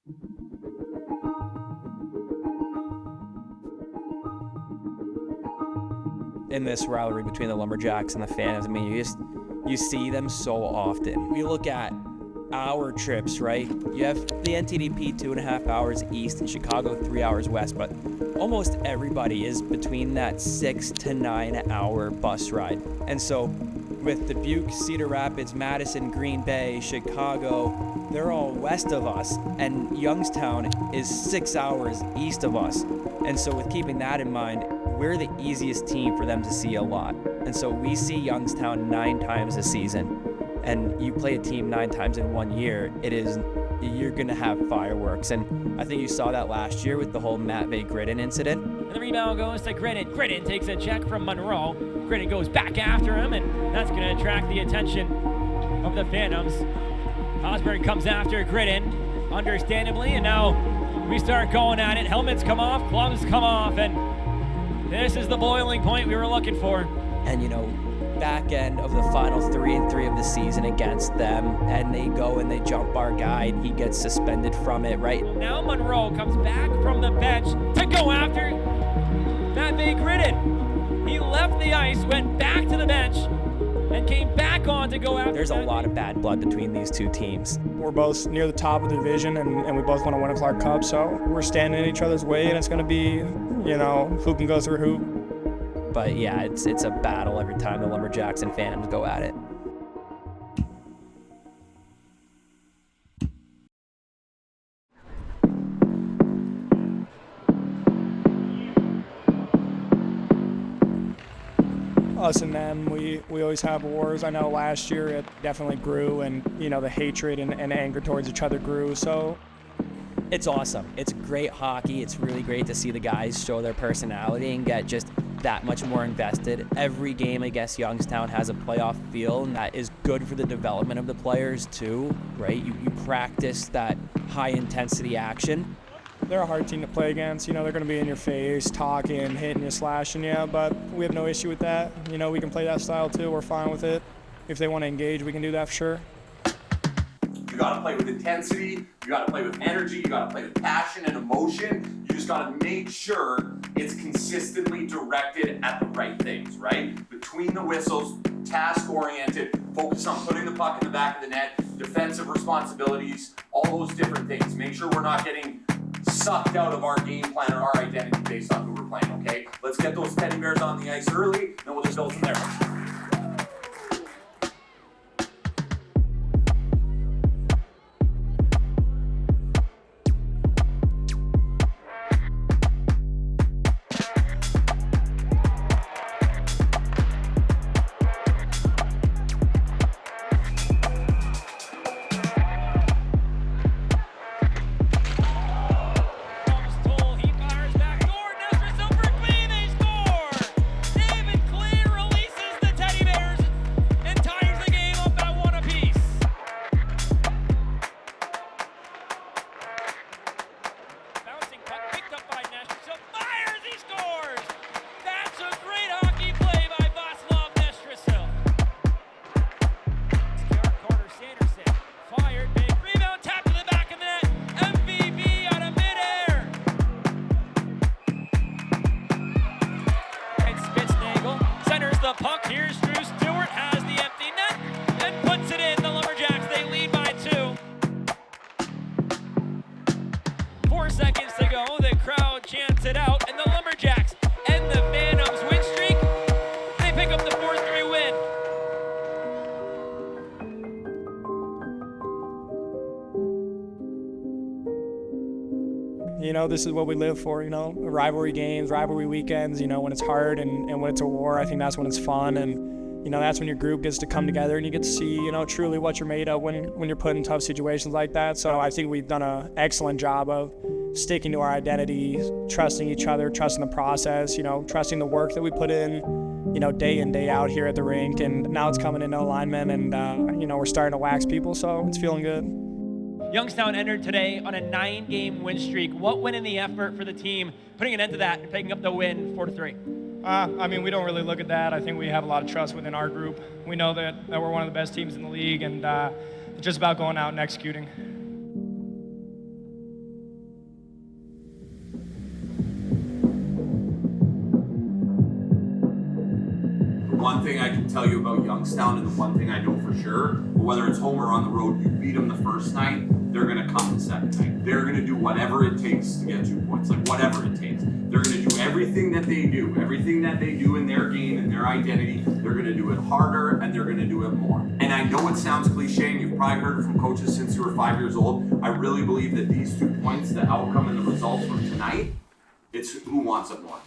In this rivalry between the Lumberjacks and the Phantoms, I mean, you see them so often. We look at our trips, right? You have the NTDP 2.5 hours east and Chicago 3 hours west, but almost everybody is between that 6 to 9 hour bus ride. And so with Dubuque, Cedar Rapids, Madison, Green Bay, Chicago, they're all west of us, and Youngstown is 6 hours east of us. And so with keeping that in mind, we're the easiest team for them to see a lot. And so we see Youngstown 9 times a season. And you play a team 9 times in 1 year, you're gonna have fireworks. And I think you saw that last year with the whole Matvey Gridden incident. And the rebound goes to Gridden. Gridden takes a check from Monroe. Gridden goes back after him, and that's gonna attract the attention of the Phantoms. Osborne comes after Gridden, understandably, and now we start going at it. Helmets come off, gloves come off, and this is the boiling point we were looking for. And back end of the final 3-3 of the season against them, and they go and they jump our guy, and he gets suspended from it, right? Now Monroe comes back from the bench to go after Matvey Gridden. He left the ice, went back to the bench, and came back on to go after. There's a lot of bad blood between these two teams. We're both near the top of the division, and we both want to win a Clark Cup, so we're standing in each other's way, and it's going to be, who can go through who. But yeah, it's a battle every time the Lumberjacks and Phantoms go at it. Us and them, we always have wars. I know last year it definitely grew, and the hatred and anger towards each other grew. So it's awesome. It's great hockey. It's really great to see the guys show their personality and get just that much more invested. Every game against Youngstown has a playoff feel, and that is good for the development of the players too, right? You practice that high intensity action. They're a hard team to play against. They're going to be in your face, talking, hitting you, slashing you, but we have no issue with that. We can play that style too. We're fine with it. If they want to engage, we can do that for sure. You gotta play with intensity, you gotta play with energy, you gotta play with passion and emotion. You just gotta make sure it's consistently directed at the right things, right? Between the whistles, task-oriented, focus on putting the puck in the back of the net, defensive responsibilities, all those different things. Make sure we're not getting sucked out of our game plan or our identity based on who we're playing, okay? Let's get those teddy bears on the ice early, then we'll just build from there. chants it out, and the Lumberjacks end the Phantoms win streak. They pick up the 4-3 win. You know, this is what we live for, you know, rivalry games, rivalry weekends, you know, when it's hard and when it's a war, I think that's when it's fun. And, you know, that's when your group gets to come together and you get to see, you know, truly what you're made of when you're put in tough situations like that. So I think we've done an excellent job of sticking to our identity, trusting each other, trusting the process, you know, trusting the work that we put in, you know, day in, day out here at the rink. And now it's coming into alignment and, you know, we're starting to wax people, so it's feeling good. Youngstown entered today on a 9-game win streak. What went in the effort for the team, putting an end to that and picking up the win 4-3? I mean, we don't really look at that. I think we have a lot of trust within our group. We know that we're one of the best teams in the league, and it's just about going out and executing. thing I can tell you about Youngstown, and the one thing I know for sure, whether it's home or on the road, you beat them the first night, they're going to come the second night. They're going to do whatever it takes to get 2 points, like whatever it takes. They're going to do everything that they do in their game and their identity. They're going to do it harder, and they're going to do it more. And I know it sounds cliche, and you've probably heard it from coaches since you were 5 years old. I really believe that these 2 points, the outcome and the results from tonight, it's who wants it more.